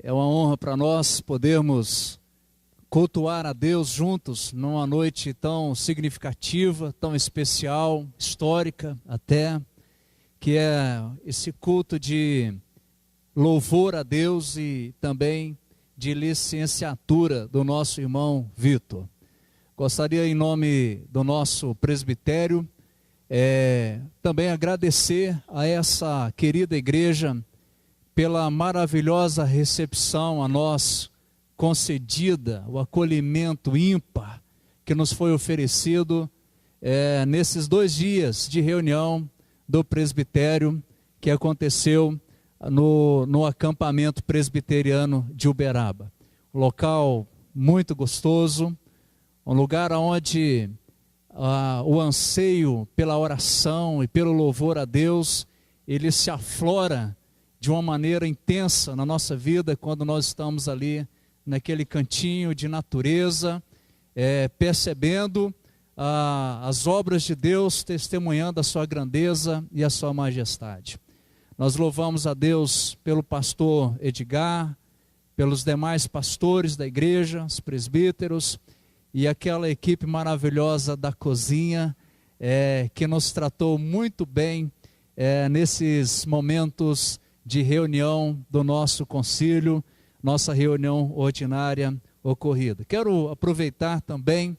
É uma honra para nós podermos cultuar a Deus juntos numa noite tão significativa, tão especial, histórica até, que é esse culto de louvor a Deus e também de licenciatura do nosso irmão Vitor. Gostaria, em nome do nosso presbitério, também agradecer a essa querida igreja pela maravilhosa recepção a nós concedida, o acolhimento ímpar que nos foi oferecido nesses 2 dias de reunião do presbitério que aconteceu no acampamento presbiteriano de Uberaba. Um local muito gostoso, um lugar onde o anseio pela oração e pelo louvor a Deus, ele se aflora de uma maneira intensa na nossa vida quando nós estamos ali naquele cantinho de natureza, percebendo as obras de Deus, testemunhando a sua grandeza e a sua majestade. Nós louvamos a Deus pelo pastor Edgar, pelos demais pastores da igreja, os presbíteros e aquela equipe maravilhosa da cozinha, que nos tratou muito bem nesses momentos de reunião do nosso concílio, nossa reunião ordinária ocorrida. Quero aproveitar também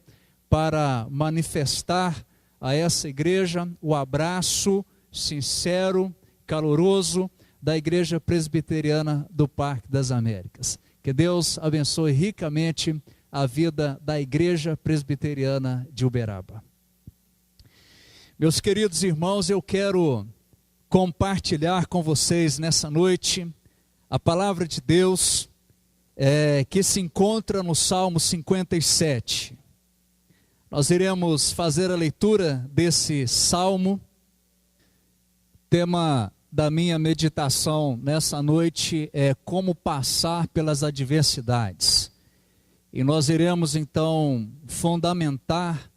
para manifestar a essa igreja o abraço sincero, caloroso da Igreja Presbiteriana do Parque das Américas. Que Deus abençoe ricamente a vida da Igreja Presbiteriana de Uberaba. Meus queridos irmãos, eu quero compartilhar com vocês nessa noite a palavra de Deus que se encontra no Salmo 57. Nós iremos fazer a leitura desse salmo. Tema da minha meditação nessa noite é como passar pelas adversidades. E nós iremos então fundamentar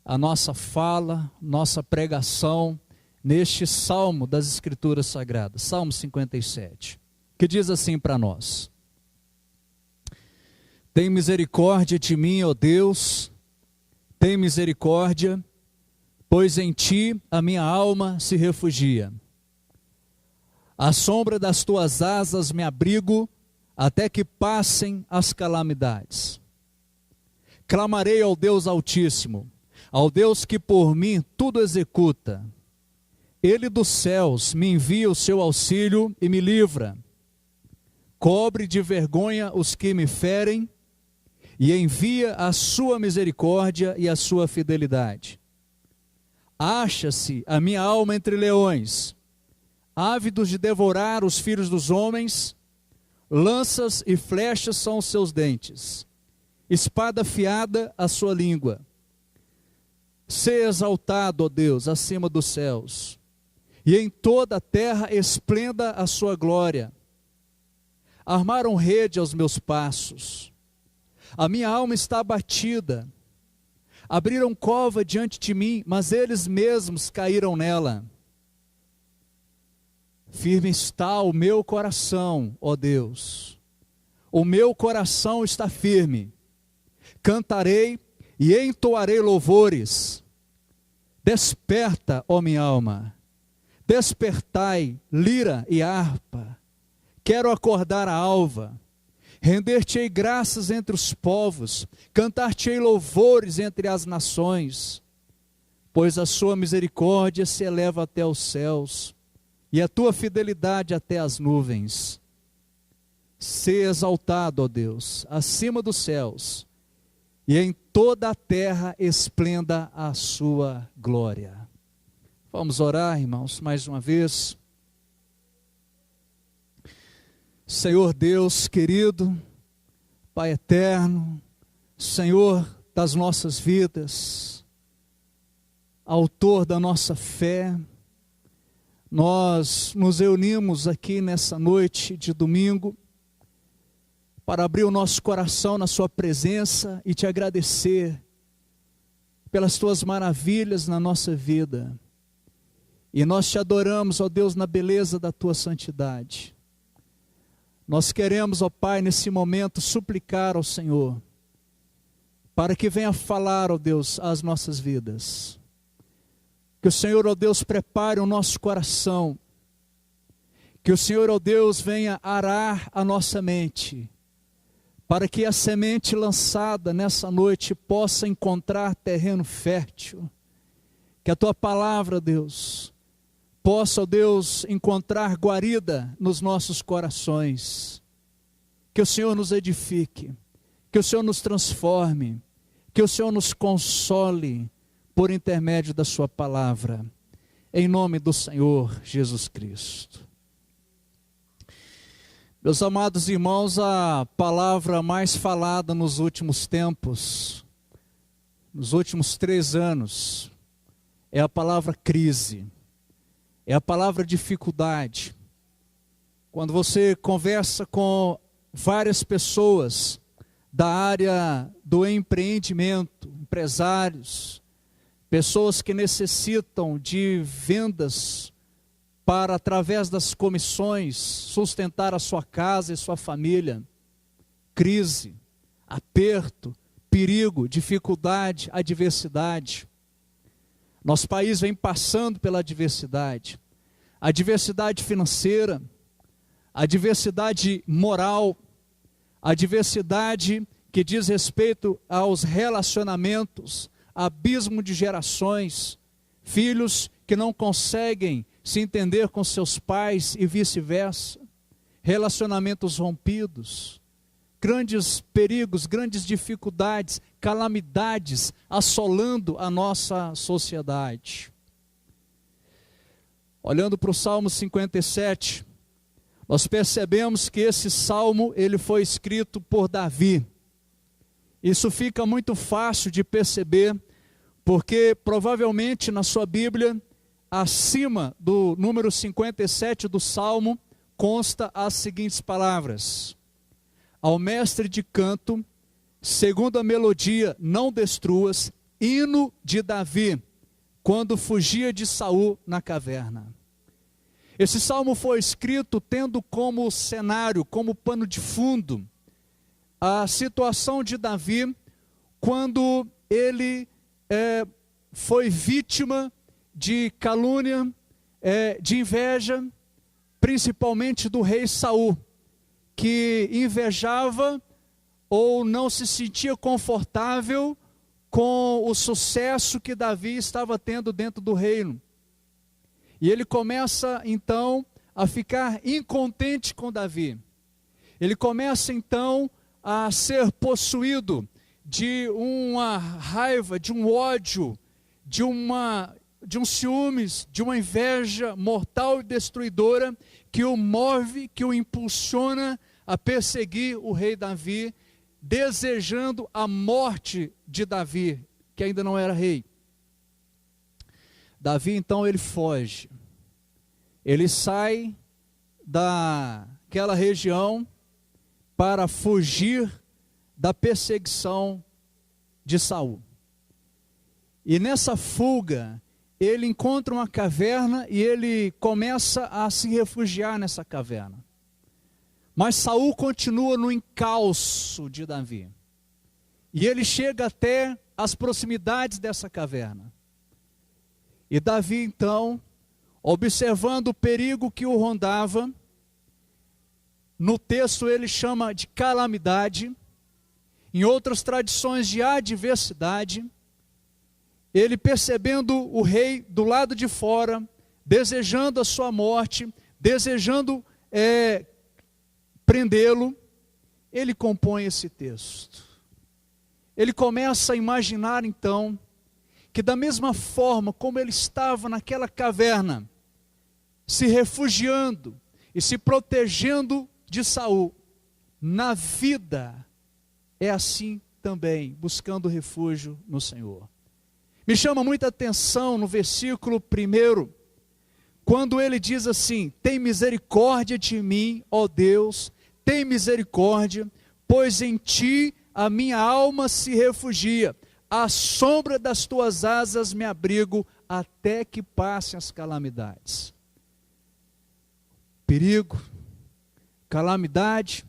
a nossa fala, nossa pregação neste salmo das Escrituras Sagradas, Salmo 57, que diz assim para nós: tem misericórdia de mim, ó Deus, tem misericórdia, pois em ti a minha alma se refugia. À sombra das tuas asas me abrigo, até que passem as calamidades. Clamarei ao Deus Altíssimo, ao Deus que por mim tudo executa. Ele dos céus me envia o seu auxílio e me livra. Cobre de vergonha os que me ferem e envia a sua misericórdia e a sua fidelidade. Acha-se a minha alma entre leões, ávidos de devorar os filhos dos homens. Lanças e flechas são os seus dentes, espada afiada a sua língua. Sê exaltado, ó Deus, acima dos céus, e em toda a terra esplenda a sua glória. Armaram rede aos meus passos, a minha alma está abatida. Abriram cova diante de mim, mas eles mesmos caíram nela. Firme está o meu coração, ó Deus, o meu coração está firme. Cantarei e entoarei louvores. Desperta, ó minha alma, despertai, lira e harpa. Quero acordar a alva, render-te-ei graças entre os povos, cantar-te-ei louvores entre as nações, pois a sua misericórdia se eleva até os céus, e a tua fidelidade até as nuvens. Sê exaltado, ó Deus, acima dos céus, e em toda a terra esplenda a sua glória. Vamos orar, irmãos, mais uma vez. Senhor Deus querido, Pai eterno, Senhor das nossas vidas, Autor da nossa fé, nós nos reunimos aqui nessa noite de domingo para abrir o nosso coração na sua presença e te agradecer pelas tuas maravilhas na nossa vida. E nós te adoramos, ó Deus, na beleza da tua santidade. Nós queremos, ó Pai, nesse momento suplicar ao Senhor, para que venha falar, ó Deus, às nossas vidas. Que o Senhor, ó Deus, prepare o nosso coração. Que o Senhor, ó Deus, venha arar a nossa mente, para que a semente lançada nessa noite possa encontrar terreno fértil. Que a Tua palavra, Deus, possa, ó Deus, encontrar guarida nos nossos corações. Que o Senhor nos edifique, que o Senhor nos transforme, que o Senhor nos console por intermédio da Sua palavra. Em nome do Senhor Jesus Cristo. Meus amados irmãos, a palavra mais falada nos últimos tempos, nos últimos 3 anos, é a palavra crise, é a palavra dificuldade. Quando você conversa com várias pessoas da área do empreendimento, empresários, pessoas que necessitam de vendas para, através das comissões, sustentar a sua casa e sua família. Crise, aperto, perigo, dificuldade, adversidade. Nosso país vem passando pela adversidade. Adversidade financeira, adversidade moral, adversidade que diz respeito aos relacionamentos, abismo de gerações, filhos que não conseguem se entender com seus pais e vice-versa, relacionamentos rompidos, grandes perigos, grandes dificuldades, calamidades assolando a nossa sociedade. Olhando para o Salmo 57, nós percebemos que esse salmo ele foi escrito por Davi. Isso fica muito fácil de perceber, porque provavelmente na sua Bíblia, acima do número 57 do Salmo, consta as seguintes palavras: ao mestre de canto, segundo a melodia, não destruas, hino de Davi, quando fugia de Saul na caverna. Esse salmo foi escrito tendo como cenário, como pano de fundo, a situação de Davi, quando ele foi vítima de calúnia, de inveja, principalmente do rei Saul, que invejava ou não se sentia confortável com o sucesso que Davi estava tendo dentro do reino. E ele começa então a ficar incontente com Davi. Ele começa então a ser possuído de uma raiva, de um ódio, de um ciúmes, de uma inveja mortal e destruidora que o move, que o impulsiona a perseguir o rei Davi, desejando a morte de Davi, que ainda não era rei. Davi então ele foge, ele sai daquela região para fugir da perseguição de Saul. E nessa fuga, ele encontra uma caverna e ele começa a se refugiar nessa caverna. Mas Saul continua no encalço de Davi. E ele chega até as proximidades dessa caverna. E Davi então, observando o perigo que o rondava, no texto ele chama de calamidade, em outras tradições de adversidade, ele percebendo o rei do lado de fora, desejando a sua morte, desejando prendê-lo, ele compõe esse texto. Ele começa a imaginar então, que da mesma forma como ele estava naquela caverna, se refugiando e se protegendo de Saul, na vida é assim também, buscando refúgio no Senhor. Me chama muita atenção no versículo 1, quando ele diz assim: tem misericórdia de mim, ó Deus, tem misericórdia, pois em ti a minha alma se refugia, à sombra das tuas asas me abrigo, até que passem as calamidades. Perigo, calamidade.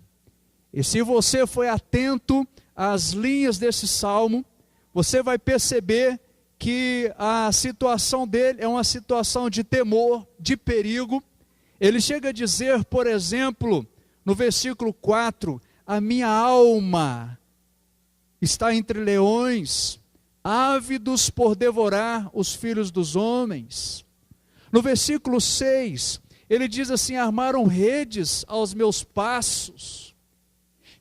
E se você foi atento às linhas desse salmo, você vai perceber que a situação dele é uma situação de temor, de perigo. Ele chega a dizer, por exemplo, no versículo 4, a minha alma está entre leões, ávidos por devorar os filhos dos homens. No versículo 6, ele diz assim, armaram redes aos meus passos.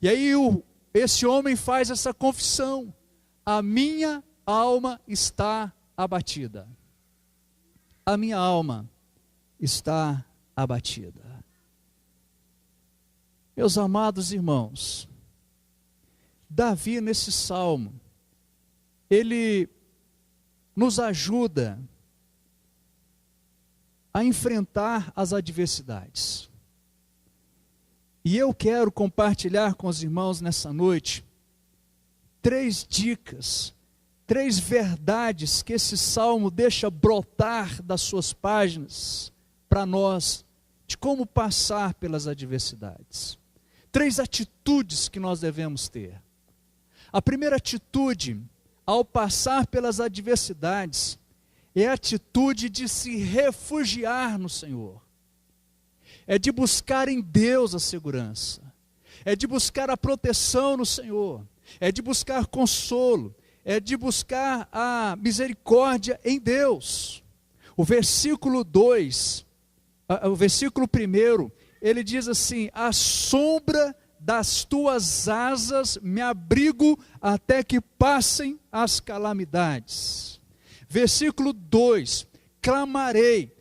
E aí esse homem faz essa confissão, a minha alma está abatida. A minha alma está abatida. Meus amados irmãos, Davi nesse salmo, ele nos ajuda a enfrentar as adversidades. E eu quero compartilhar com os irmãos nessa noite 3 dicas, 3 verdades que esse salmo deixa brotar das suas páginas para nós, de como passar pelas adversidades. 3 atitudes que nós devemos ter. A primeira atitude, ao passar pelas adversidades, é a atitude de se refugiar no Senhor. É de buscar em Deus a segurança. É de buscar a proteção no Senhor. É de buscar consolo. É de buscar a misericórdia em Deus. O versículo 2, o versículo 1, ele diz assim, à sombra das tuas asas me abrigo até que passem as calamidades. Versículo 2, clamarei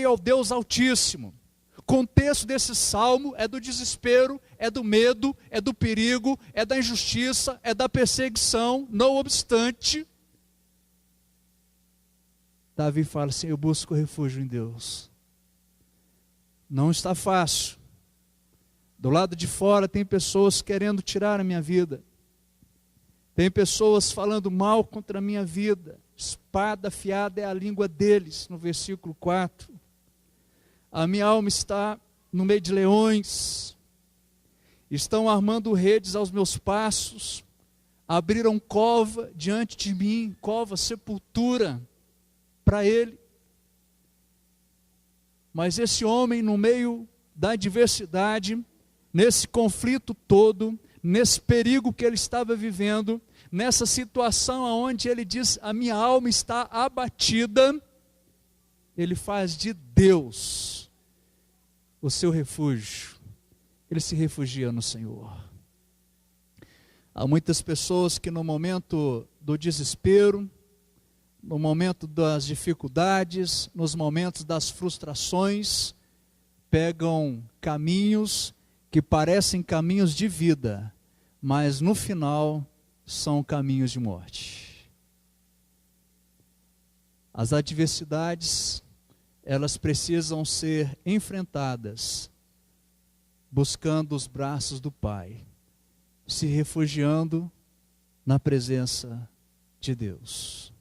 ao Deus Altíssimo. O contexto desse salmo é do desespero, é do medo, é do perigo, é da injustiça, é da perseguição. Não obstante, Davi fala assim, eu busco refúgio em Deus. Não está fácil. Do lado de fora tem pessoas querendo tirar a minha vida. Tem pessoas falando mal contra a minha vida. Espada afiada é a língua deles, no versículo 4. A minha alma está no meio de leões. Estão armando redes aos meus passos. Abriram cova diante de mim, cova, sepultura para ele. Mas esse homem, no meio da adversidade, nesse conflito todo, nesse perigo que ele estava vivendo, nessa situação onde ele diz, a minha alma está abatida, ele faz de Deus o seu refúgio. Ele se refugia no Senhor. Há muitas pessoas que no momento do desespero, no momento das dificuldades, nos momentos das frustrações, pegam caminhos que parecem caminhos de vida, mas no final são caminhos de morte. As adversidades, elas precisam ser enfrentadas, buscando os braços do Pai, se refugiando na presença de Deus.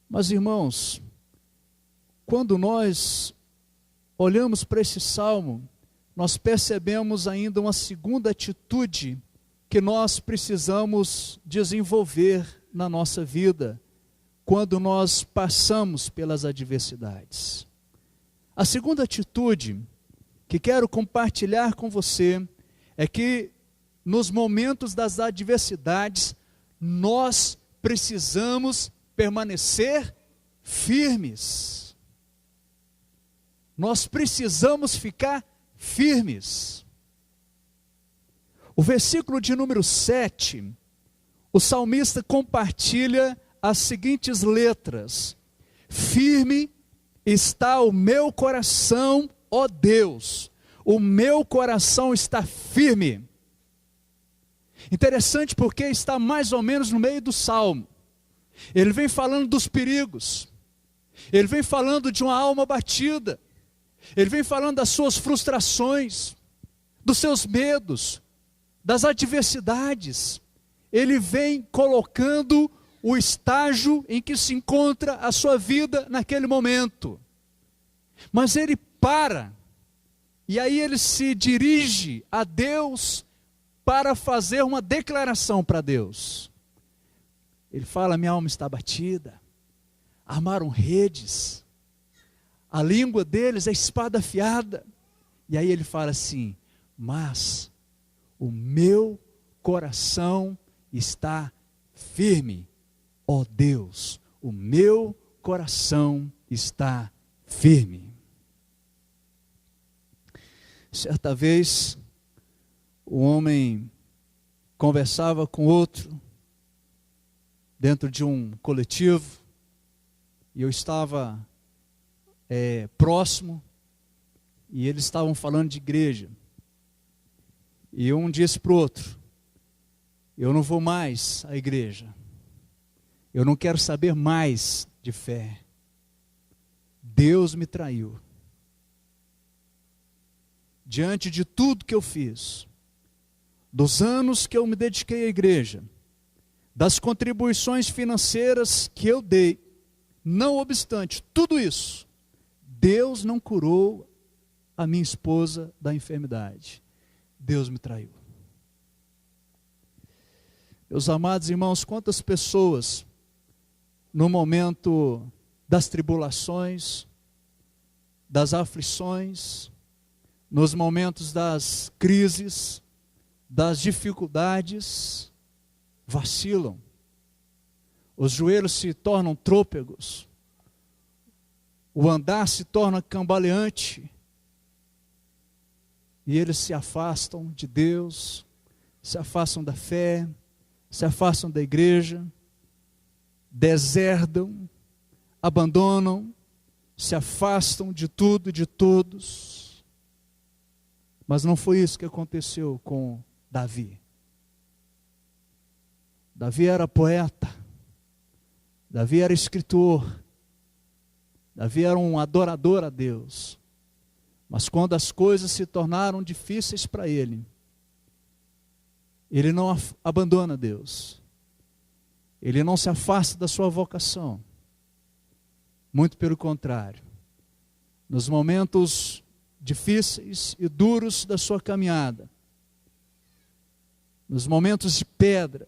Mas irmãos, quando nós olhamos para esse salmo, nós percebemos ainda uma segunda atitude que nós precisamos desenvolver na nossa vida, quando nós passamos pelas adversidades. A segunda atitude que quero compartilhar com você é que nos momentos das adversidades, nós precisamos permanecer firmes. Nós precisamos ficar firmes. O versículo de número 7, o salmista compartilha as seguintes letras: firme está o meu coração, ó Deus, o meu coração está firme. Interessante porque está mais ou menos no meio do salmo. Ele vem falando dos perigos, ele vem falando de uma alma batida, ele vem falando das suas frustrações, dos seus medos, das adversidades. Ele vem colocando o estágio em que se encontra a sua vida naquele momento. Mas ele para E aí ele se dirige a Deus para fazer uma declaração para Deus. Ele fala: minha alma está abatida, armaram redes, a língua deles é espada afiada. E aí ele fala assim: mas o meu coração está firme, ó Deus, o meu coração está firme. Certa vez, o homem conversava com outro, dentro de um coletivo, e eu estava próximo, e eles estavam falando de igreja, e um disse para o outro: eu não vou mais à igreja, eu não quero saber mais de fé, Deus me traiu. Diante de tudo que eu fiz, dos anos que eu me dediquei à igreja, das contribuições financeiras que eu dei, não obstante tudo isso, Deus não curou a minha esposa da enfermidade. Deus me traiu. Meus amados irmãos, quantas pessoas, no momento das tribulações, das aflições, nos momentos das crises, das dificuldades, vacilam, os joelhos se tornam trôpegos, o andar se torna cambaleante, e eles se afastam de Deus, se afastam da fé, se afastam da igreja, deserdam, abandonam, se afastam de tudo e de todos. Mas não foi isso que aconteceu com Davi. Davi era poeta, Davi era escritor, Davi era um adorador a Deus. Mas quando as coisas se tornaram difíceis para ele, ele não abandona Deus, ele não se afasta da sua vocação. Muito pelo contrário, nos momentos difíceis e duros da sua caminhada, nos momentos de pedra,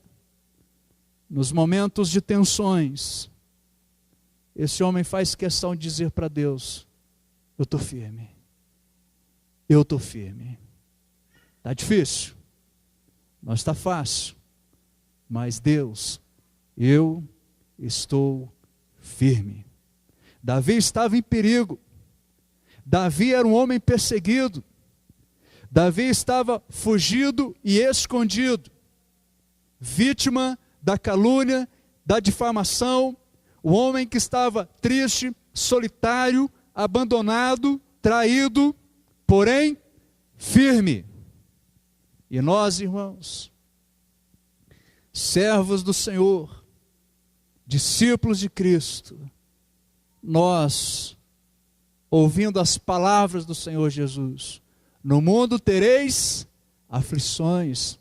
nos momentos de tensões, esse homem faz questão de dizer para Deus: eu estou firme, eu estou firme. Está difícil, não está fácil, mas Deus, eu estou firme. Davi estava em perigo, Davi era um homem perseguido, Davi estava fugido e escondido, vítima da calúnia, da difamação, o homem que estava triste, solitário, abandonado, traído, porém firme. E nós, irmãos, servos do Senhor, discípulos de Cristo, nós, ouvindo as palavras do Senhor Jesus: no mundo tereis aflições,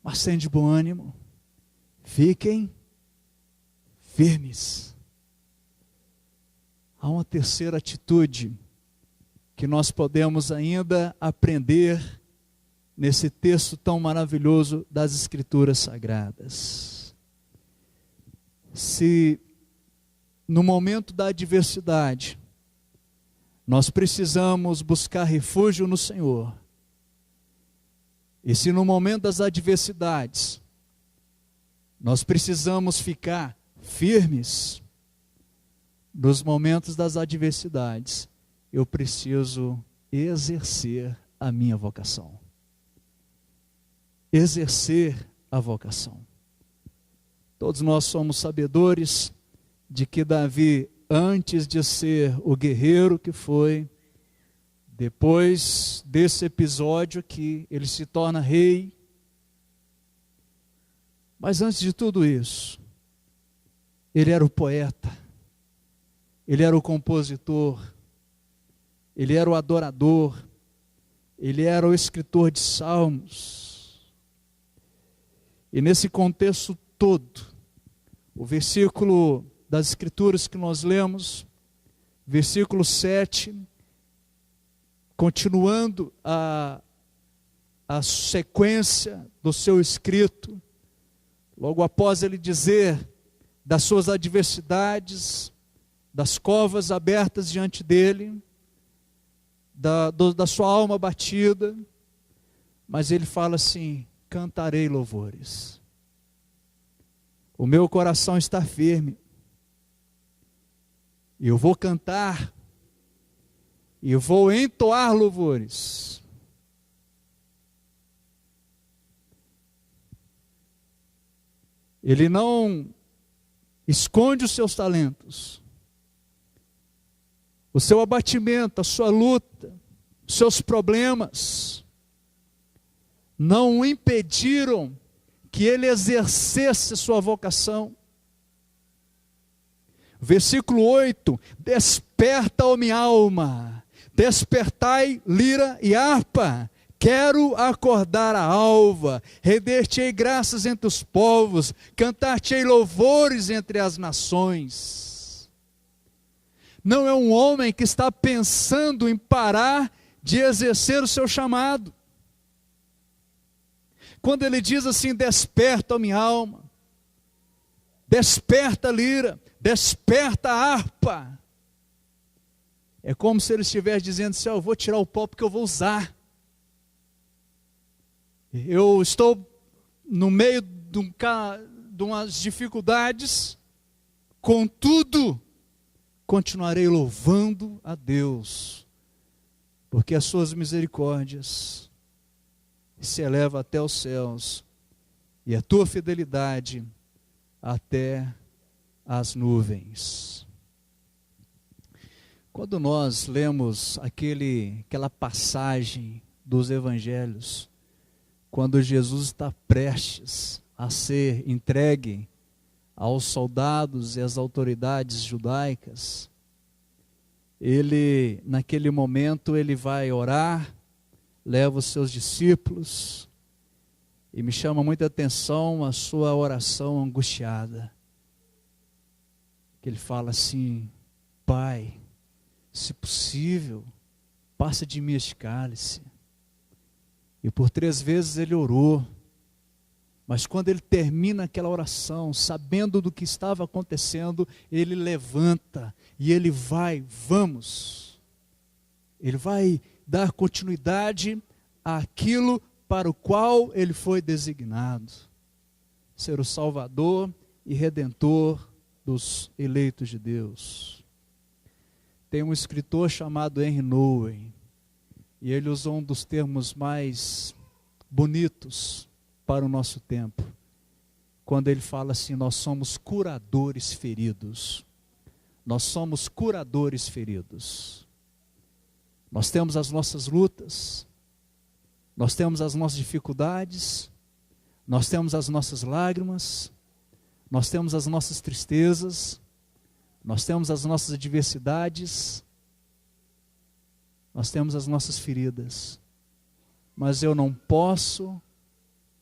mas tende bom ânimo, fiquem firmes. Há uma terceira atitude que nós podemos ainda aprender nesse texto tão maravilhoso das Escrituras Sagradas. Se no momento da adversidade nós precisamos buscar refúgio no Senhor, e se no momento das adversidades nós precisamos ficar firmes, nos momentos das adversidades eu preciso exercer a minha vocação. Exercer a vocação. Todos nós somos sabedores de que Davi, antes de ser o guerreiro que foi, depois desse episódio aqui, ele se torna rei. Mas antes de tudo isso, ele era o poeta, ele era o compositor, ele era o adorador, ele era o escritor de salmos. E nesse contexto todo, o versículo das Escrituras que nós lemos, versículo 7, continuando a sequência do seu escrito, logo após ele dizer das suas adversidades, das covas abertas diante dele, da sua alma batida, mas ele fala assim: cantarei louvores. O meu coração está firme, e eu vou cantar, e eu vou entoar louvores. Ele não esconde os seus talentos, o seu abatimento, a sua luta, os seus problemas, não o impediram que ele exercesse sua vocação. Versículo 8: desperta, ó minha alma, despertai lira e harpa, quero acordar a alva, render-te-ei graças entre os povos, cantar-te-ei louvores entre as nações. Não é um homem que está pensando em parar de exercer o seu chamado. Quando ele diz assim: desperta, ó minha alma, desperta a lira, desperta a harpa, é como se ele estivesse dizendo assim: eu vou tirar o pó porque eu vou usar. Eu estou no meio de umas dificuldades, contudo, continuarei louvando a Deus, porque as suas misericórdias se elevam até os céus, e a tua fidelidade até as nuvens. Quando nós lemos aquela passagem dos evangelhos, quando Jesus está prestes a ser entregue aos soldados e às autoridades judaicas, naquele momento, ele vai orar, leva os seus discípulos, e me chama muita atenção a sua oração angustiada, que ele fala assim: Pai, se possível, passa de mim este cálice. E por 3 vezes ele orou, mas quando ele termina aquela oração, sabendo do que estava acontecendo, ele levanta e ele vai dar continuidade àquilo para o qual ele foi designado: ser o Salvador e Redentor dos eleitos de Deus. Tem um escritor chamado Henry Nouwen, e ele usou um dos termos mais bonitos para o nosso tempo, quando ele fala assim: nós somos curadores feridos. Nós somos curadores feridos. Nós temos as nossas lutas, nós temos as nossas dificuldades, nós temos as nossas lágrimas, nós temos as nossas tristezas, nós temos as nossas adversidades, nós temos as nossas feridas, mas eu não posso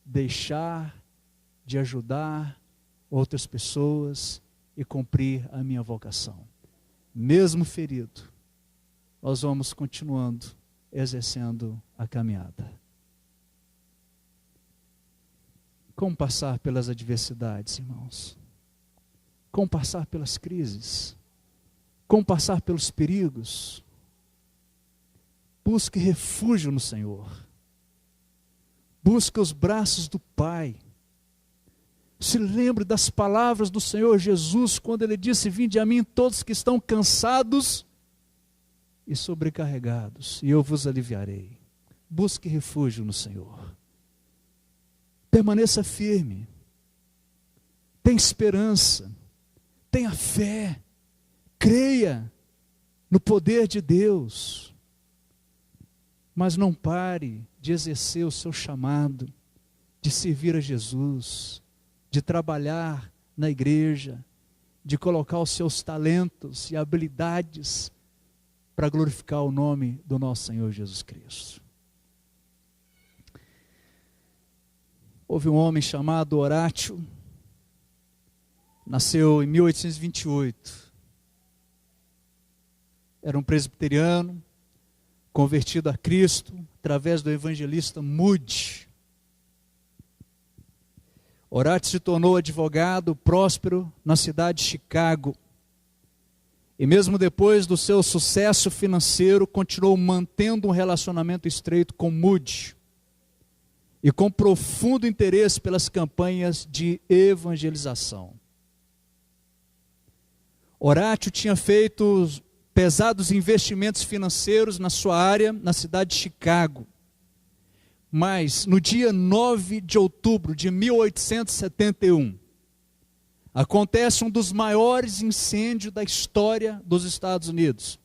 deixar de ajudar outras pessoas e cumprir a minha vocação. Mesmo ferido, nós vamos continuando exercendo a caminhada. Como passar pelas adversidades, irmãos? Como passar pelas crises? Como passar pelos perigos? Busque refúgio no Senhor. Busque os braços do Pai. Se lembre das palavras do Senhor Jesus, quando Ele disse: vinde a mim todos que estão cansados e sobrecarregados, e eu vos aliviarei. Busque refúgio no Senhor. Permaneça firme. Tenha esperança. Tenha fé. Creia no poder de Deus. Mas não pare de exercer o seu chamado, de servir a Jesus, de trabalhar na igreja, de colocar os seus talentos e habilidades para glorificar o nome do nosso Senhor Jesus Cristo. Houve um homem chamado Horácio, nasceu em 1828, era um presbiteriano, convertido a Cristo através do evangelista Moody. Horatio se tornou advogado próspero na cidade de Chicago. E mesmo depois do seu sucesso financeiro, continuou mantendo um relacionamento estreito com Moody e com profundo interesse pelas campanhas de evangelização. Horatio tinha feito pesados investimentos financeiros na sua área, na cidade de Chicago. Mas, no dia 9 de outubro de 1871, acontece um dos maiores incêndios da história dos Estados Unidos.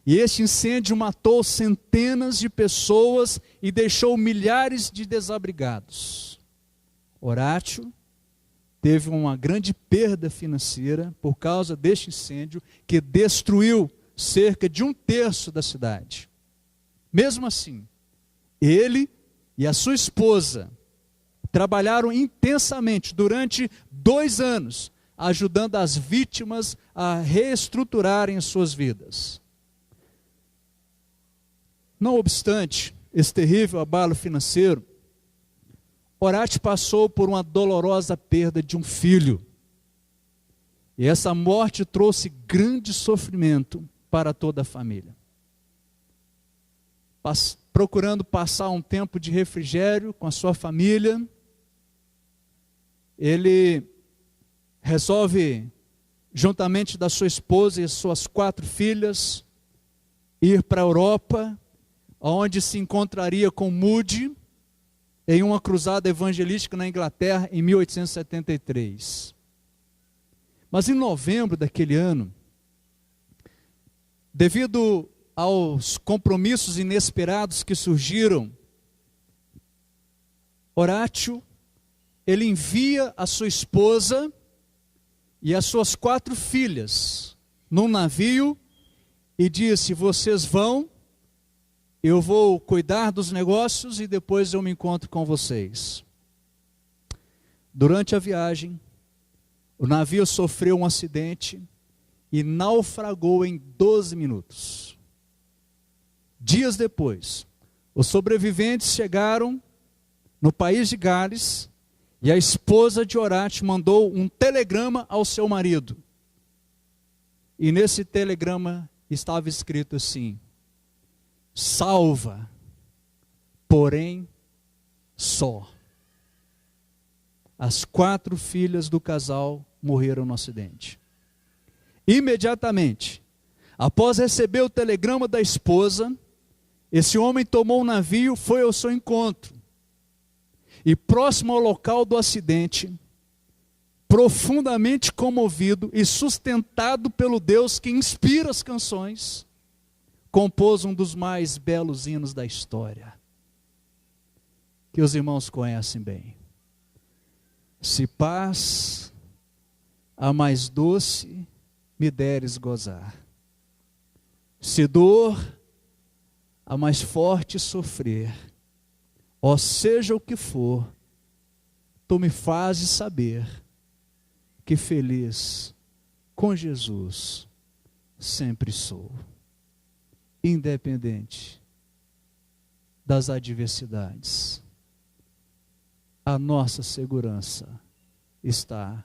E este incêndio matou centenas de pessoas e deixou milhares de desabrigados. Horatio teve uma grande perda financeira por causa deste incêndio que destruiu cerca de 1/3 da cidade. Mesmo assim, ele e a sua esposa trabalharam intensamente durante 2 anos, ajudando as vítimas a reestruturarem as suas vidas. Não obstante esse terrível abalo financeiro, Horatio passou por uma dolorosa perda de um filho. E essa morte trouxe grande sofrimento para toda a família. Procurando passar um tempo de refrigério com a sua família, ele resolve, juntamente da sua esposa e suas 4 filhas, ir para a Europa, onde se encontraria com Moody em uma cruzada evangelística na Inglaterra em 1873. Mas em novembro daquele ano, devido aos compromissos inesperados que surgiram, Horatio, ele envia a sua esposa e as suas 4 filhas num navio e disse: vocês vão, eu vou cuidar dos negócios e depois eu me encontro com vocês. Durante a viagem, o navio sofreu um acidente e naufragou em 12 minutos. Dias depois, os sobreviventes chegaram no país de Gales e a esposa de Horatio mandou um telegrama ao seu marido. E nesse telegrama estava escrito assim: salva, porém só. As 4 filhas do casal morreram no acidente. Imediatamente, após receber o telegrama da esposa, esse homem tomou um navio, foi ao seu encontro. E próximo ao local do acidente, profundamente comovido e sustentado pelo Deus que inspira as canções, compôs um dos mais belos hinos da história, que os irmãos conhecem bem. Se paz a mais doce me deres gozar, se dor a mais forte sofrer, ó seja o que for, tu me fazes saber que feliz com Jesus sempre sou. Independente das adversidades, a nossa segurança está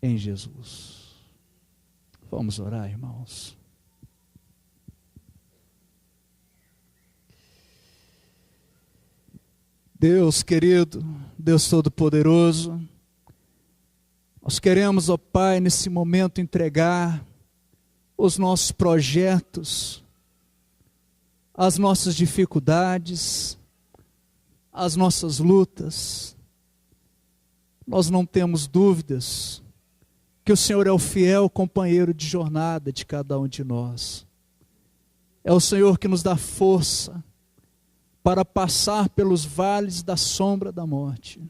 em Jesus. Vamos orar, irmãos. Deus querido, Deus Todo-Poderoso, nós queremos, ó Pai, nesse momento entregar os nossos projetos, as nossas dificuldades, as nossas lutas. Nós não temos dúvidas que o Senhor é o fiel companheiro de jornada de cada um de nós. É o Senhor que nos dá força para passar pelos vales da sombra da morte.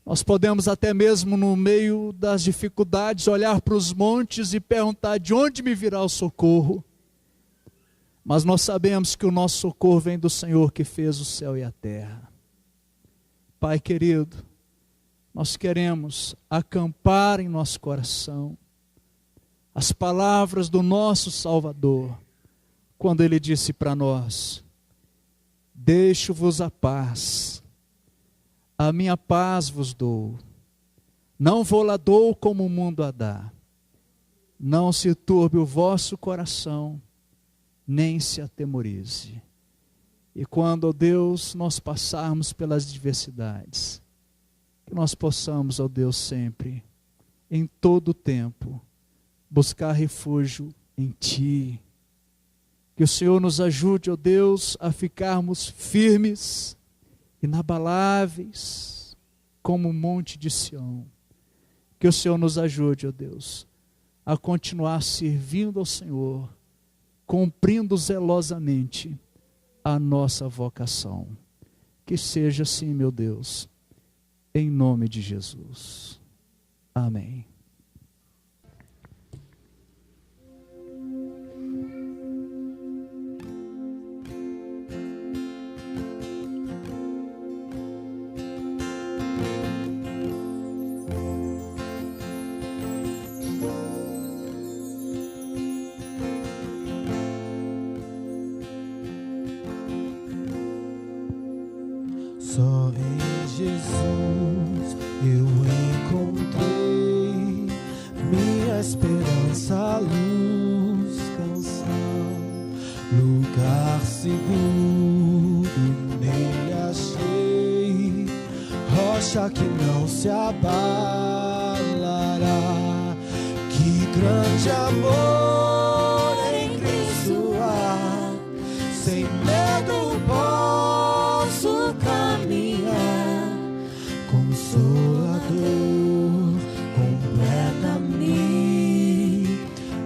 Nós podemos até mesmo no meio das dificuldades olhar para os montes e perguntar: de onde me virá o socorro? Mas nós sabemos que o nosso socorro vem do Senhor que fez o céu e a terra. Pai querido, nós queremos acampar em nosso coração as palavras do nosso Salvador, quando ele disse para nós: deixo-vos a paz, a minha paz vos dou, não vou-la dou como o mundo a dá. Não se turbe o vosso coração, nem se atemorize. E quando, ó Deus, nós passarmos pelas adversidades, que nós possamos, ó Deus, sempre, em todo o tempo, buscar refúgio em Ti. Que o Senhor nos ajude, ó Deus, a ficarmos firmes, inabaláveis, como o monte de Sião. Que o Senhor nos ajude, ó Deus, a continuar servindo ao Senhor, cumprindo zelosamente a nossa vocação. Que seja assim, meu Deus, em nome de Jesus. Amém. Só em Jesus eu encontrei minha esperança, luz, canção, lugar seguro nele achei, rocha que não se abalará. Que grande amor em Cristo há, sem medo posso caminhar, consolador, completa-me,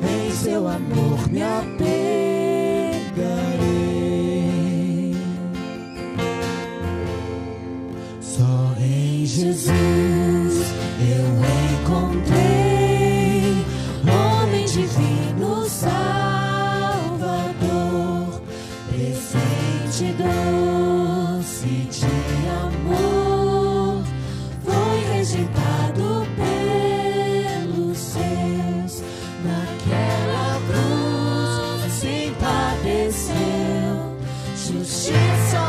em seu amor me apegarei. Só em Jesus eu encontrei homem divino, Salvador, presente doce de amor, foi rejeitado pelos seus, naquela cruz se padeceu, justiça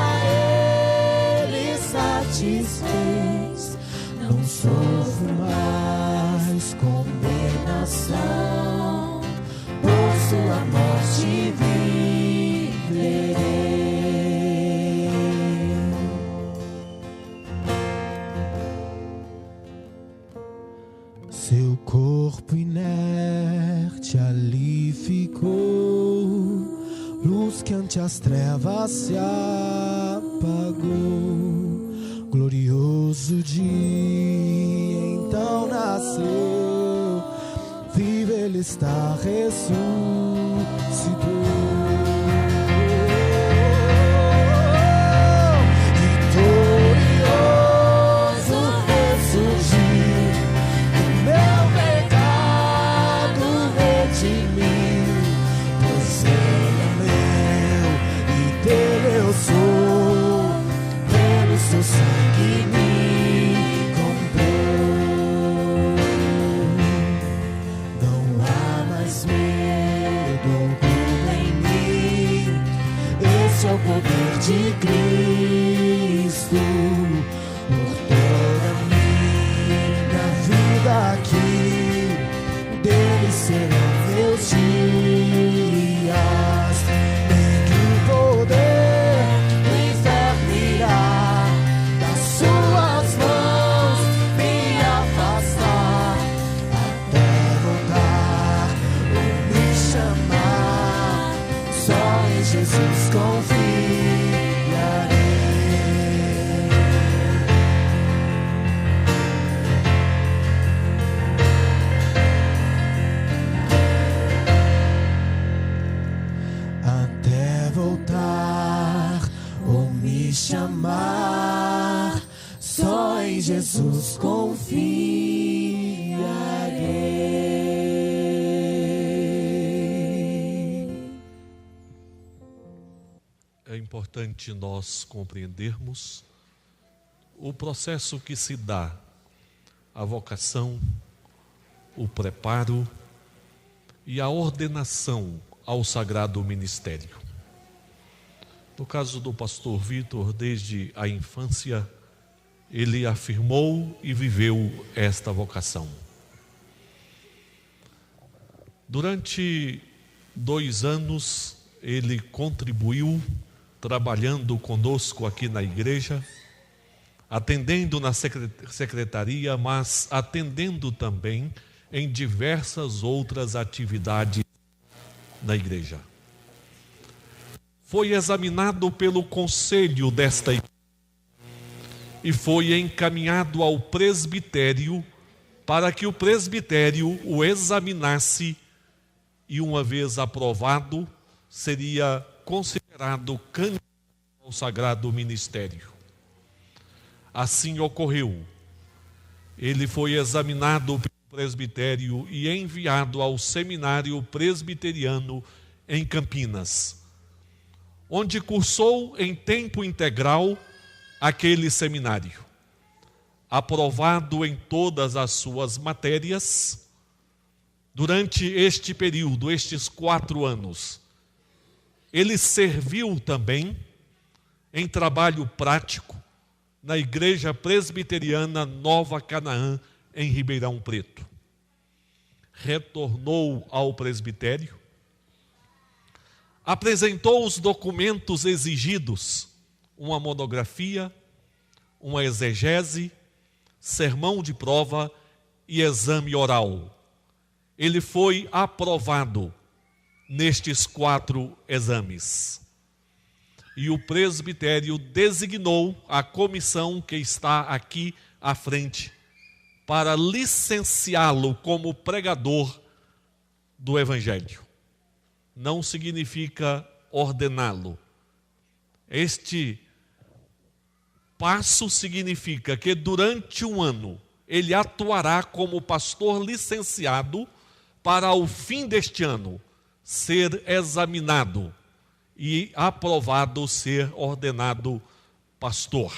ele satisfez, não sofro mais condenação, por sua morte viverei. Seu corpo inerte ali ficou, luz que ante as trevas se apagou, glorioso dia então nasceu, vivo ele está, ressuscitou. Vitorioso ressurgiu, o meu pecado redimiu, pois ele é meu e dele eu sou, pelo seu sangue me comprou. Não há mais medo ou culpa em mim, esse é o poder de Cristo, por toda a minha vida aqui, dele serão meus dias, nem que o poder do inferno irá das suas mãos me afastar, até voltar ou me chamar, só em Jesus confiarei. Até voltar ou me chamar, só em Jesus confiarei. É importante nós compreendermos o processo que se dá, a vocação, o preparo e a ordenação ao sagrado ministério. No caso do pastor Vitor, desde a infância, ele afirmou e viveu esta vocação. Durante 2 anos, ele contribuiu, trabalhando conosco aqui na igreja, atendendo na secretaria, mas atendendo também em diversas outras atividades na igreja. Foi examinado pelo conselho desta igreja e foi encaminhado ao presbitério para que o presbitério o examinasse e, uma vez aprovado, seria considerado candidato ao sagrado ministério. Assim ocorreu. Ele foi examinado pelo presbitério e enviado ao seminário presbiteriano em Campinas, onde cursou em tempo integral aquele seminário. Aprovado em todas as suas matérias, durante este período, estes 4 anos, ele serviu também em trabalho prático na Igreja Presbiteriana Nova Canaã, em Ribeirão Preto. Retornou ao presbitério, apresentou os documentos exigidos, uma monografia, uma exegese, sermão de prova e exame oral. Ele foi aprovado nestes 4 exames. E o presbitério designou a comissão que está aqui à frente para licenciá-lo como pregador do Evangelho. Não significa ordená-lo. Este passo significa que durante 1 ano ele atuará como pastor licenciado para, ao fim deste ano, ser examinado e aprovado ser ordenado pastor.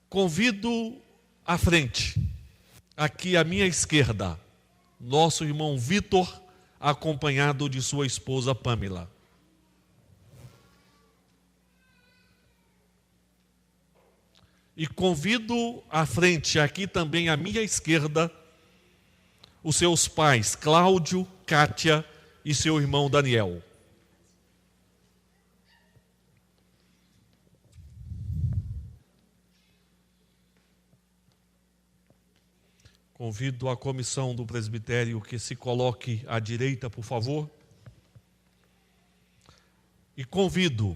Convido à frente, aqui à minha esquerda, nosso irmão Vitor, acompanhado de sua esposa Pamela. E convido à frente, aqui também à minha esquerda, os seus pais, Cláudio, Kátia e seu irmão Daniel. Convido a comissão do presbitério que se coloque à direita, por favor. E convido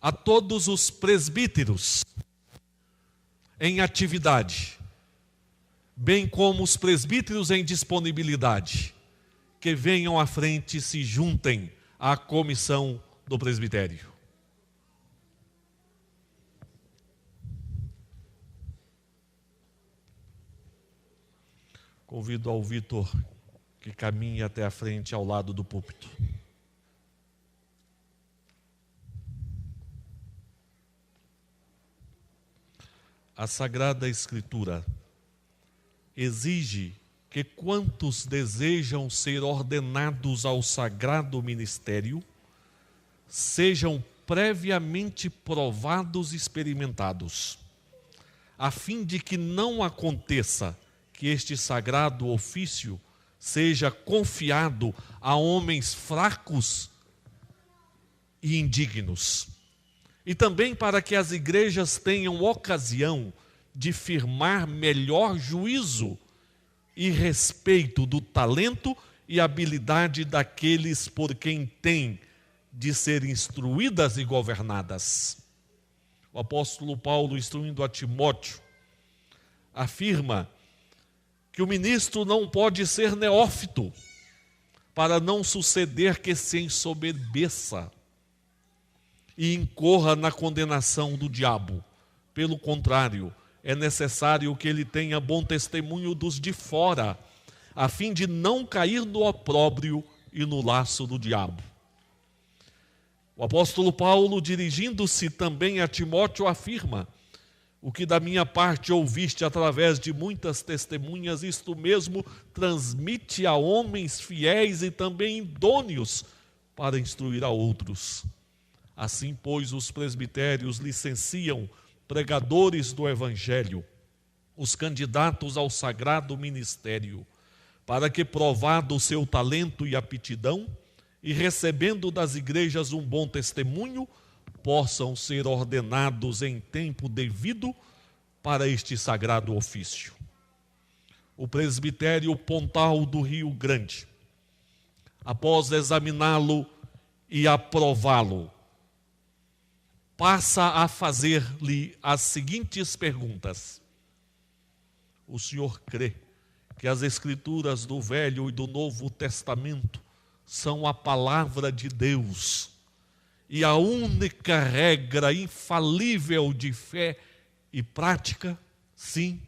a todos os presbíteros em atividade, bem como os presbíteros em disponibilidade, que venham à frente e se juntem à comissão do presbitério. Convido ao Vitor que caminhe até a frente ao lado do púlpito. A Sagrada Escritura exige que quantos desejam ser ordenados ao sagrado ministério sejam previamente provados e experimentados, a fim de que não aconteça que este sagrado ofício seja confiado a homens fracos e indignos. E também para que as igrejas tenham ocasião de firmar melhor juízo e respeito do talento e habilidade daqueles por quem têm de ser instruídas e governadas. O apóstolo Paulo, instruindo a Timóteo, afirma que o ministro não pode ser neófito, para não suceder que se ensoberbeça e incorra na condenação do diabo. Pelo contrário, é necessário que ele tenha bom testemunho dos de fora, a fim de não cair no opróbrio e no laço do diabo. O apóstolo Paulo, dirigindo-se também a Timóteo, afirma: O que da minha parte ouviste através de muitas testemunhas, isto mesmo transmite a homens fiéis e também idôneos para instruir a outros. Assim, pois, os presbitérios licenciam pregadores do Evangelho, os candidatos ao sagrado ministério, para que, provado o seu talento e aptidão, e recebendo das igrejas um bom testemunho, possam ser ordenados em tempo devido para este sagrado ofício. O presbitério Pontal do Rio Grande, após examiná-lo e aprová-lo, passa a fazer-lhe as seguintes perguntas. O senhor crê que as Escrituras do Velho e do Novo Testamento são a palavra de Deus e a única regra infalível de fé e prática? Sim.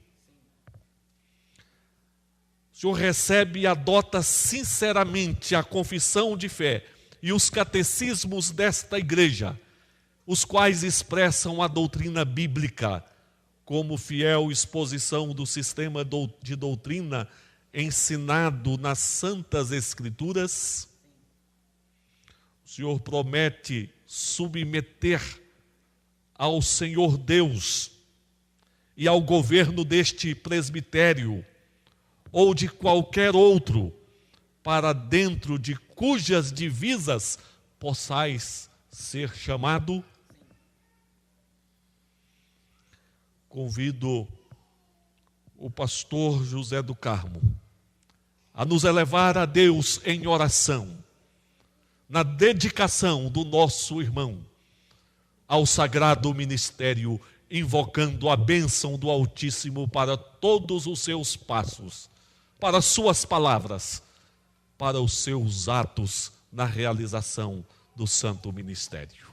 O senhor recebe e adota sinceramente a confissão de fé e os catecismos desta igreja, os quais expressam a doutrina bíblica como fiel exposição do sistema de doutrina ensinado nas Santas Escrituras? O senhor promete submeter ao Senhor Deus e ao governo deste presbitério ou de qualquer outro, para dentro de cujas divisas possais ser chamado? Convido o pastor José do Carmo a nos elevar a Deus em oração, na dedicação do nosso irmão ao sagrado ministério, invocando a bênção do Altíssimo para todos os seus passos, para suas palavras, para os seus atos na realização do santo ministério.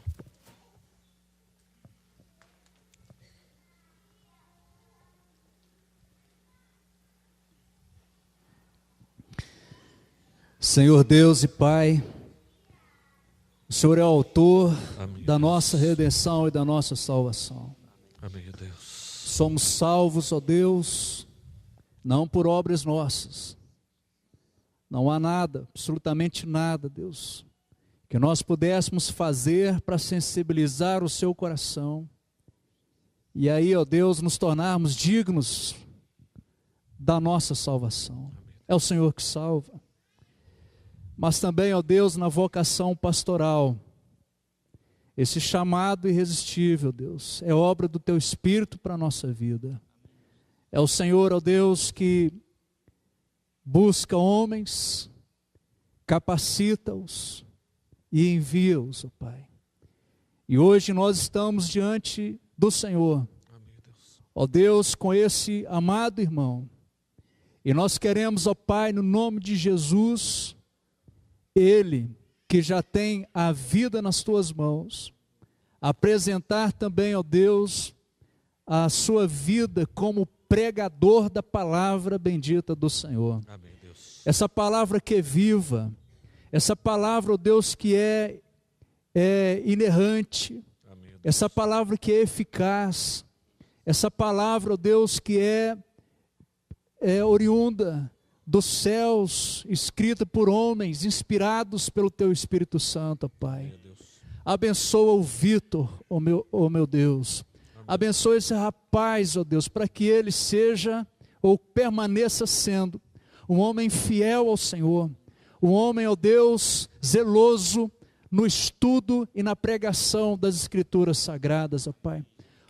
Senhor Deus e Pai, o Senhor é o autor da nossa redenção e da nossa salvação. Amém, Deus. Somos salvos, ó Deus, não por obras nossas. Não há nada, absolutamente nada, Deus, que nós pudéssemos fazer para sensibilizar o seu coração. E aí, ó Deus, nos tornarmos dignos da nossa salvação. É o Senhor que salva. Mas também, ó Deus, na vocação pastoral, esse chamado irresistível, Deus, é obra do Teu Espírito para a nossa vida. É o Senhor, ó Deus, que busca homens, capacita-os e envia-os, ó Pai. E hoje nós estamos diante do Senhor, ó Deus, com esse amado irmão. E nós queremos, ó Pai, no nome de Jesus, Ele que já tem a vida nas Tuas mãos, apresentar também, ó Deus, a sua vida como pregador da palavra bendita do Senhor. Amém, Deus. Essa palavra que é viva, essa palavra, ó Deus, que é inerrante, Amém, Deus. Essa palavra que é eficaz, essa palavra, ó Deus, que é oriunda dos céus, escrita por homens, inspirados pelo Teu Espírito Santo, ó Pai. Abençoa o Vitor, ó meu Deus. Abençoa esse rapaz, ó Deus, para que ele seja ou permaneça sendo um homem fiel ao Senhor, um homem, ó Deus, zeloso no estudo e na pregação das Escrituras Sagradas, ó Pai.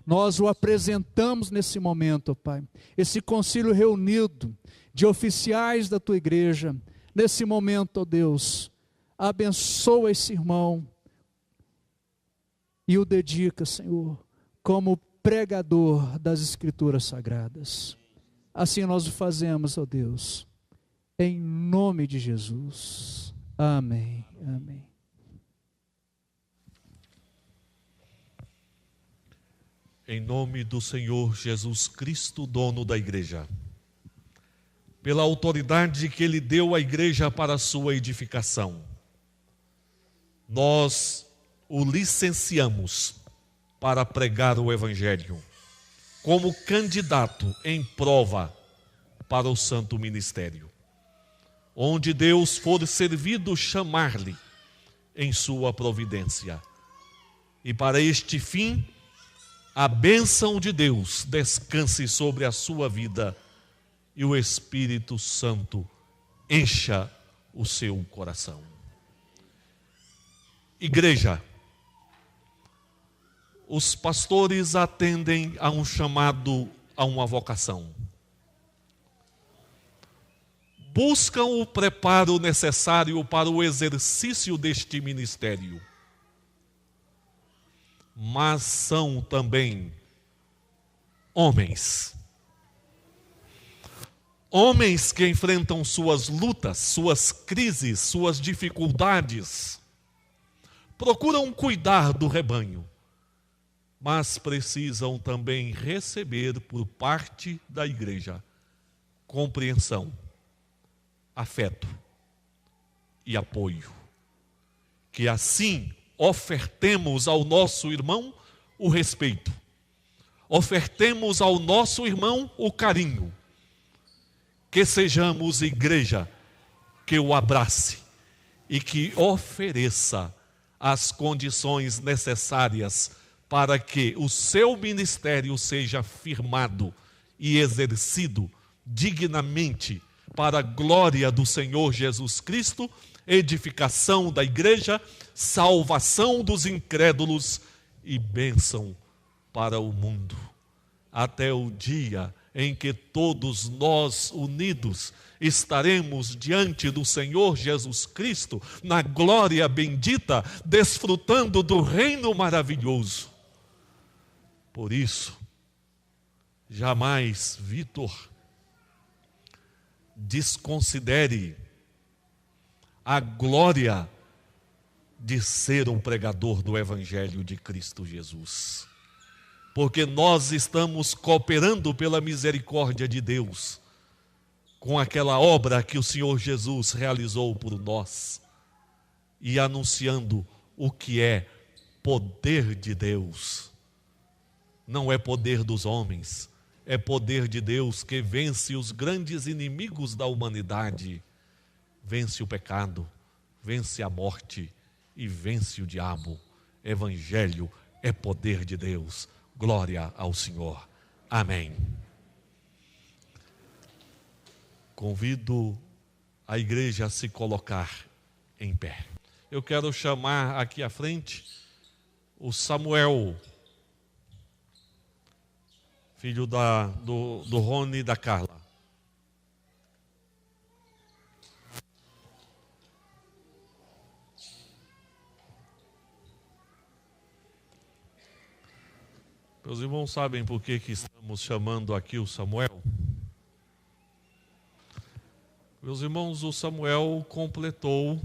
Nós o apresentamos nesse momento, ó Pai, esse concílio reunido de oficiais da Tua igreja, nesse momento, ó Deus, abençoa esse irmão e o dedica, Senhor, como pregador das Escrituras Sagradas. Assim nós o fazemos, ó Deus, em nome de Jesus. Amém, amém. Em nome do Senhor Jesus Cristo, dono da igreja, pela autoridade que Ele deu à igreja para a sua edificação, nós o licenciamos para pregar o Evangelho, como candidato em prova para o santo ministério. Onde Deus for servido, chamar-lhe em sua providência. E para este fim, a bênção de Deus descanse sobre a sua vida e o Espírito Santo encha o seu coração. Igreja, os pastores atendem a um chamado, a uma vocação. Buscam o preparo necessário para o exercício deste ministério. Mas são também homens. Homens que enfrentam suas lutas, suas crises, suas dificuldades. Procuram cuidar do rebanho, mas precisam também receber por parte da igreja compreensão, afeto e apoio. Que assim ofertemos ao nosso irmão o respeito, ofertemos ao nosso irmão o carinho, que sejamos igreja que o abrace e que ofereça as condições necessárias para que o seu ministério seja firmado e exercido dignamente para a glória do Senhor Jesus Cristo, edificação da igreja, salvação dos incrédulos e bênção para o mundo. Até o dia em que todos nós unidos estaremos diante do Senhor Jesus Cristo, na glória bendita, desfrutando do reino maravilhoso. Por isso, jamais, Vitor, desconsidere a glória de ser um pregador do Evangelho de Cristo Jesus. Porque nós estamos cooperando pela misericórdia de Deus com aquela obra que o Senhor Jesus realizou por nós e anunciando o que é poder de Deus. Não é poder dos homens, é poder de Deus que vence os grandes inimigos da humanidade. Vence o pecado, vence a morte e vence o diabo. Evangelho é poder de Deus. Glória ao Senhor. Amém. Convido a igreja a se colocar em pé. Eu quero chamar aqui à frente o Samuel, filho do Rony e da Carla. Meus irmãos sabem por que estamos chamando aqui o Samuel? Meus irmãos, o Samuel completou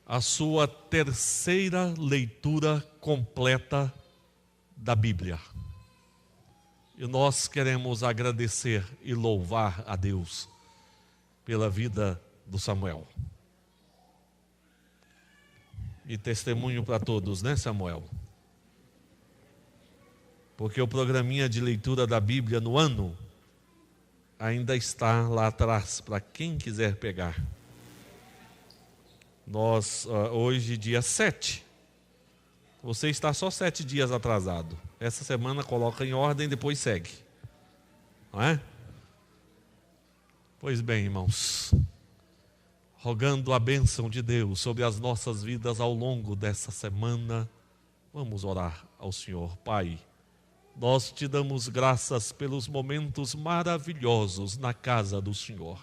a sua terceira leitura completa da Bíblia. E nós queremos agradecer e louvar a Deus pela vida do Samuel. E testemunho para todos, né, Samuel? Porque o programinha de leitura da Bíblia no ano ainda está lá atrás, para quem quiser pegar. Nós, hoje, dia 7, você está só 7 dias atrasado. Essa semana coloca em ordem, depois segue. Não é? Pois bem, irmãos, rogando a bênção de Deus sobre as nossas vidas ao longo dessa semana, vamos orar ao Senhor. Pai, nós te damos graças pelos momentos maravilhosos na casa do Senhor,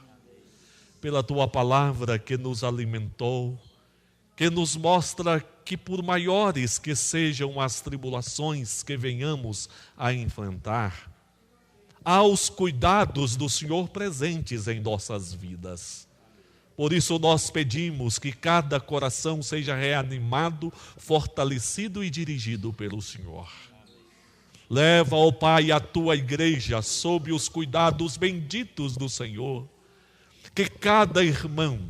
pela tua palavra que nos alimentou, que nos mostra que por maiores que sejam as tribulações que venhamos a enfrentar, há os cuidados do Senhor presentes em nossas vidas. Por isso nós pedimos que cada coração seja reanimado, fortalecido e dirigido pelo Senhor. Leva, ó Pai, a tua igreja sob os cuidados benditos do Senhor. Que cada irmão,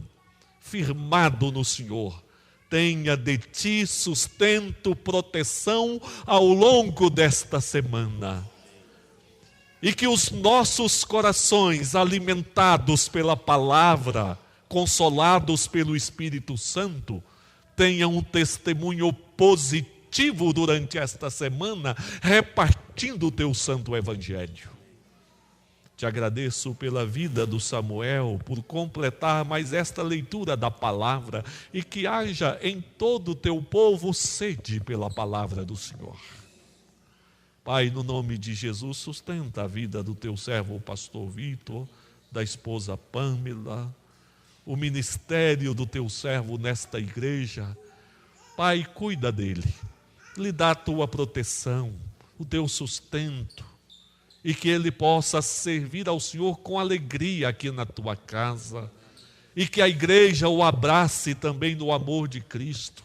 firmado no Senhor, tenha de ti sustento, proteção ao longo desta semana. e que os nossos corações, alimentados pela palavra, consolados pelo Espírito Santo, tenham um testemunho positivo durante esta semana, repartindo o teu santo evangelho. Te agradeço pela vida do Samuel, por completar mais esta leitura da palavra, e que haja em todo o teu povo sede pela palavra do Senhor. Pai, no nome de Jesus, sustenta a vida do teu servo, o pastor Vitor, da esposa Pâmela, o ministério do teu servo nesta igreja. Pai, cuida dele, lhe dá a tua proteção, o teu sustento, e que ele possa servir ao Senhor com alegria aqui na tua casa, e que a igreja o abrace também no amor de Cristo.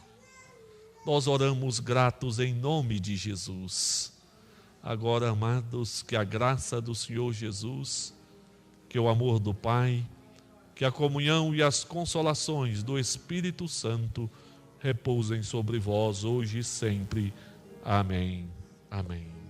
Nós oramos gratos em nome de Jesus. Agora, amados, que a graça do Senhor Jesus, que o amor do Pai, que a comunhão e as consolações do Espírito Santo repousem sobre vós hoje e sempre. Amém. Amém.